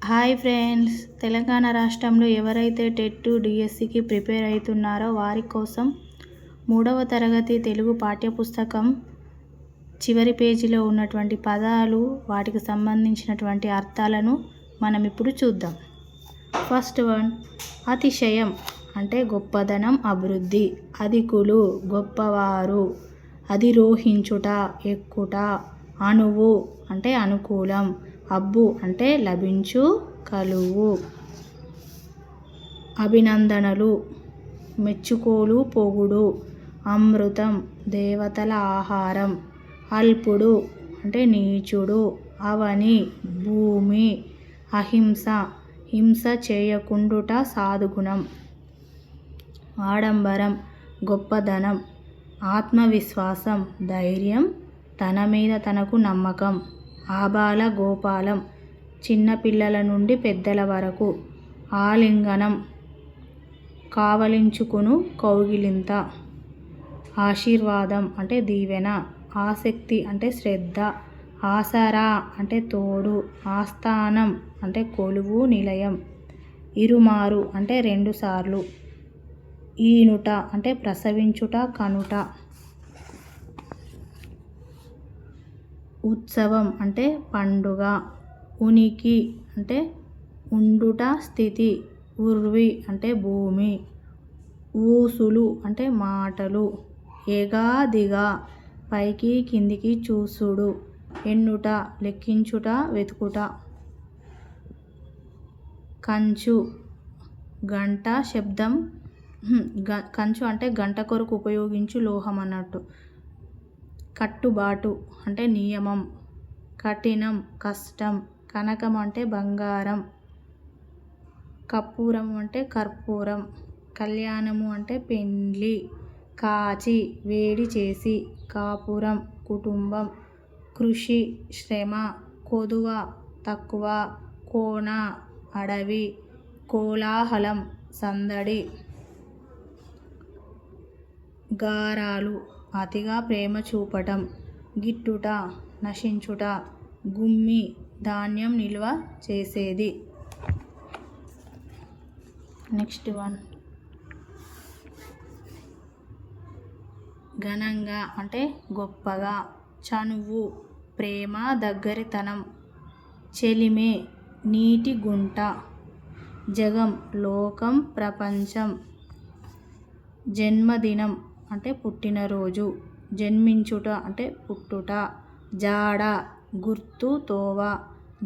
Hi friends, Telangana రాష్ట్రంలో ఎవరైతే TET డిఎస్సికి ప్రిపేర్ అవుతున్నారో వారి కోసం 3వ తరగతి తెలుగు పాఠ్యపుస్తకం చివరి పేజీలో ఉన్నటువంటి పదాలు, వాటికి సంబంధించినటువంటి అర్థాలను మనం ఇప్పుడు చూద్దాం. ఫస్ట్ వన్, అతిశయం అంటే గొప్పదనం, అభివృద్ధి. అధికులు గొప్పవారు. అధిరోహించుట ఎక్కుట. అణువు అంటే అనుకూలం. అబ్బు అంటే లభించు, కలువు. అభినందనలు మెచ్చుకోలు, పొగుడు. అమృతం దేవతల ఆహారం. అల్పుడు అంటే నీచుడు. అవని భూమి. అహింస హింస చేయకుండుట సాధుగుణం. ఆడంబరం గొప్పదనం. ఆత్మవిశ్వాసం ధైర్యం, తన మీద తనకు నమ్మకం. ఆబాల గోపాలం చిన్నపిల్లల నుండి పెద్దల వరకు. ఆలింగనం కావలించుకును కౌగిలింత. ఆశీర్వాదం అంటే దీవెన. ఆసక్తి అంటే శ్రద్ధ. ఆసరా అంటే తోడు. ఆస్థానం అంటే కొలువు, నిలయం. ఇరుమారు అంటే 2 సార్లు. ఈనుట అంటే ప్రసవించుట, కనుట. ఉత్సవం అంటే పండుగ. ఉనికి అంటే ఉండుట, స్థితి. ఉర్వి అంటే భూమి. ఊసులు అంటే మాటలు. ఎగాదిగా పైకి కిందికి చూసుడు. ఎన్నుట లెక్కించుట, వెతుకుట. కంచు గంట శబ్దం. కంచు అంటే గంట కొరకు ఉపయోగించు లోహం అన్నట్టు. కట్టుబాటు అంటే నియమం. కఠినం కష్టం. కనకం అంటే బంగారం. కర్పూరం అంటే కర్పూరం. కళ్యాణము అంటే పెండ్లి. కాచి వేడి చేసి. కాపురం కుటుంబం. కృషి శ్రమ. కొదువ తక్కువ. కోన అడవి. కోలాహలం సందడి. గారాలు అతిగా ప్రేమ చూపటం. గిట్టుట నశించుట. గుమ్మి ధాన్యం నిల్వ చేసేది. నెక్స్ట్ వన్, ఘనంగా అంటే గొప్పగా. చనువు ప్రేమ, దగ్గరితనం. చెలిమే నీటి గుంట. జగం లోకం, ప్రపంచం. జన్మదినం అంటే పుట్టినరోజు. జన్మించుట అంటే పుట్టుట. జాడ గుర్తు, తోవ.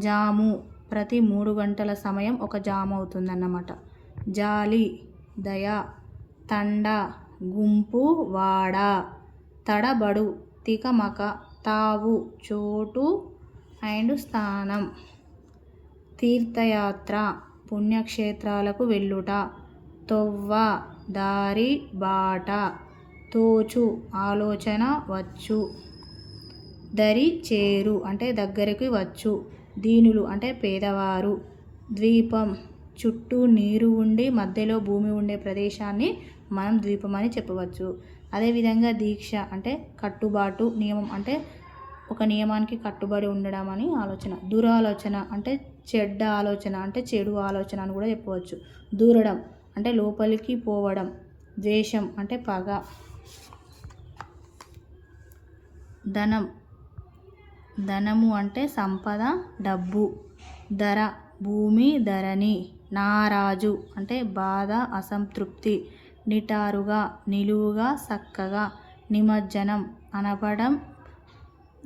జాము ప్రతి 3 గంటల సమయం ఒక జాము అవుతుందన్నమాట. జాలి దయ. తండ గుంపు, వాడ. తడబడు తికమక. తావు చోటు అండ్ స్థానం. తీర్థయాత్ర పుణ్యక్షేత్రాలకు వెళ్ళుట. తొవ్వ దారి, బాట. తోచు ఆలోచన, వచ్చు. దరి చేరు అంటే దగ్గరికి వచ్చు. దీనులు అంటే పేదవారు. ద్వీపం చుట్టూ నీరు ఉండి మధ్యలో భూమి ఉండే ప్రదేశాన్ని మనం ద్వీపం అని చెప్పవచ్చు. అదేవిధంగా దీక్ష అంటే కట్టుబాటు, నియమం అంటే ఒక నియమానికి కట్టుబడి ఉండడం అని ఆలోచన. దురాలోచన అంటే చెడ్డ ఆలోచన, అంటే చెడు ఆలోచన అని కూడా చెప్పవచ్చు. దూరడం అంటే లోపలికి పోవడం. ద్వేషం అంటే పగ. ధనం ధనము అంటే సంపద, డబ్బు. ధర భూమి, ధరణి. నారాజు అంటే బాధ, అసంతృప్తి. నిటారుగా నిలువుగా, సక్కగా. నిమజ్జనం అనపడం,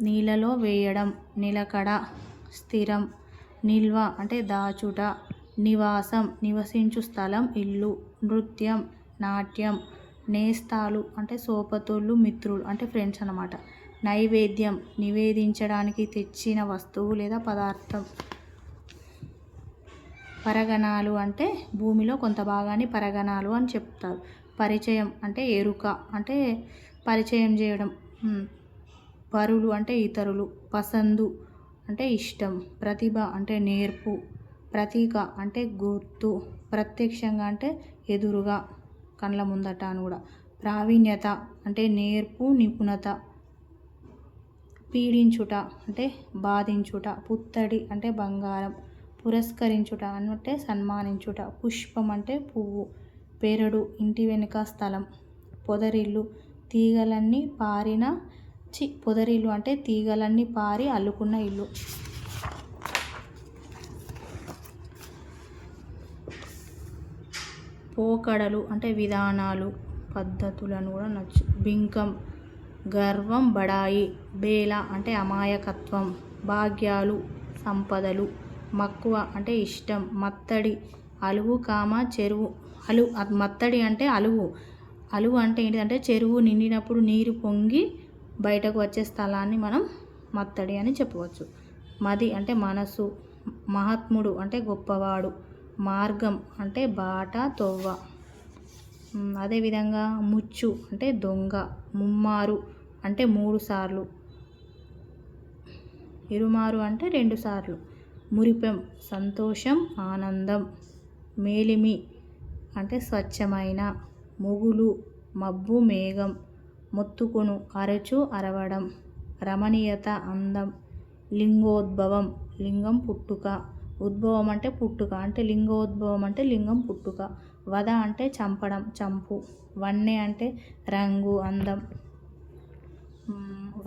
నీళ్ళలో వేయడం. నిలకడ స్థిరం. నిల్వ అంటే దాచుట. నివాసం నివసించు స్థలం, ఇల్లు. నృత్యం నాట్యం. నేస్తాలు అంటే సోపతోళ్ళు, మిత్రులు అంటే ఫ్రెండ్స్ అన్నమాట. నైవేద్యం నివేదించడానికి తెచ్చిన వస్తువు లేదా పదార్థం. పరగణాలు అంటే భూమిలో కొంత భాగాన్ని పరగణాలు అని చెప్తారు. పరిచయం అంటే ఎరుక, అంటే పరిచయం చేయడం. పరులు అంటే ఇతరులు. పసందు అంటే ఇష్టం. ప్రతిభ అంటే నేర్పు. ప్రతీక అంటే గుర్తు. ప్రత్యక్షంగా అంటే ఎదురుగా, కళ్ళ ముందట అని కూడా. ప్రావీణ్యత అంటే నేర్పు, నిపుణత. పీడించుట అంటే బాధించుట. పుత్తడి అంటే బంగారం. పురస్కరించుట అంటే సన్మానించుట. పుష్పం అంటే పువ్వు. పెరడు ఇంటి వెనుక స్థలం. పొదరిల్లు తీగలన్నీ పారిన పొదరిల్లు అంటే తీగలన్నీ పారి అల్లుకున్న ఇల్లు. పోకడలు అంటే విధానాలు, పద్ధతులను కూడా నచ్చు. బింకం గర్వం, బడాయి. బేల అంటే అమాయకత్వం. భాగ్యాలు సంపదలు. మక్కువ అంటే ఇష్టం. మత్తడి అలుగు చెరువు. మత్తడి అంటే అలుగు. అలుగు అంటే ఏంటిదంటే చెరువు నిండినప్పుడు నీరు పొంగి బయటకు వచ్చే స్థలాన్ని మనం మత్తడి అని చెప్పవచ్చు. మది అంటే మనసు. మహాత్ముడు అంటే గొప్పవాడు. మార్గం అంటే బాట, తొవ్వ. అదేవిధంగా ముచ్చు అంటే దొంగ. ముమ్మారు అంటే 3 సార్లు. ఇరుమారు అంటే 2 సార్లు. మురిపెం సంతోషం, ఆనందం. మేలిమి అంటే స్వచ్ఛమైన. మొగులు మబ్బు, మేఘం. మొత్తుకును అరచు, అరవడం. రమణీయత అందం. లింగోద్భవం లింగం పుట్టుక. ఉద్భవం అంటే పుట్టుక అంటే లింగోద్భవం అంటే లింగం పుట్టుక. వధ అంటే చంపడం, చంపు. వన్నె అంటే రంగు, అందం.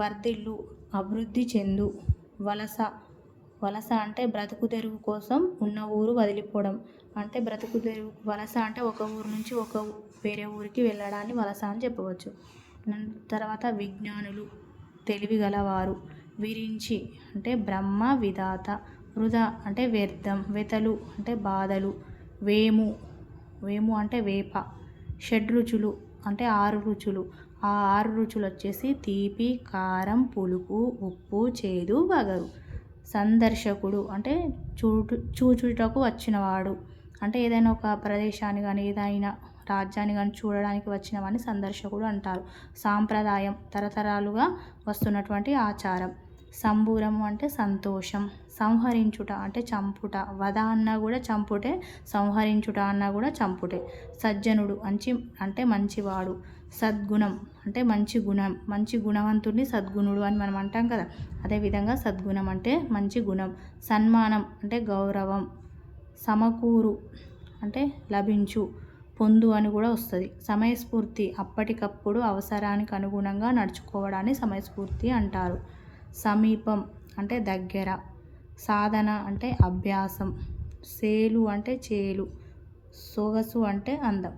వర్ధిల్లు అభివృద్ధి చెందు. వలస వలస అంటే బ్రతుకు తెరువు కోసం ఉన్న ఊరు వదిలిపోవడం అంటే బ్రతుకు తెరువు. వలస అంటే ఒక ఊరు నుంచి వేరే ఊరికి వెళ్ళడాన్ని వలస అని చెప్పవచ్చు. తర్వాత విజ్ఞానులు తెలివి గలవారు. విరించి అంటే బ్రహ్మ విధాత. వృధా అంటే వ్యర్థం. వెతలు అంటే బాధలు. వేము అంటే వేప. షడ్రుచులు అంటే 6 రుచులు. ఆ 6 రుచులు వచ్చేసి తీపి, కారం, పులుపు, ఉప్పు, చేదు, వగరు. సందర్శకుడు అంటే చూచుటకు వచ్చినవాడు. అంటే ఏదైనా ఒక ప్రదేశాన్ని కానీ ఏదైనా రాజ్యాన్ని కానీ చూడడానికి వచ్చిన వాడిని సందర్శకుడు అంటారు. సాంప్రదాయం తరతరాలుగా వస్తున్నటువంటి ఆచారం. సంబూరము అంటే సంతోషం. సంహరించుట అంటే చంపుట. వధ అన్నా కూడా చంపుటే, సంహరించుట అన్నా కూడా చంపుటే. సజ్జనుడు అంటే మంచివాడు. సద్గుణం అంటే మంచి గుణం. మంచి గుణవంతుడిని సద్గుణుడు అని మనం అంటాం కదా, అదేవిధంగా సద్గుణం అంటే మంచి గుణం. సన్మానం అంటే గౌరవం. సమకూరు అంటే లభించు, పొందు అని కూడా వస్తుంది. సమయస్ఫూర్తి అప్పటికప్పుడు అవసరానికి అనుగుణంగా నడుచుకోవడాన్ని సమయస్ఫూర్తి అంటారు. సమీపం అంటే దగ్గర. సాధన అంటే అభ్యాసం. సేలు అంటే చేలు. సొగసు అంటే అందం.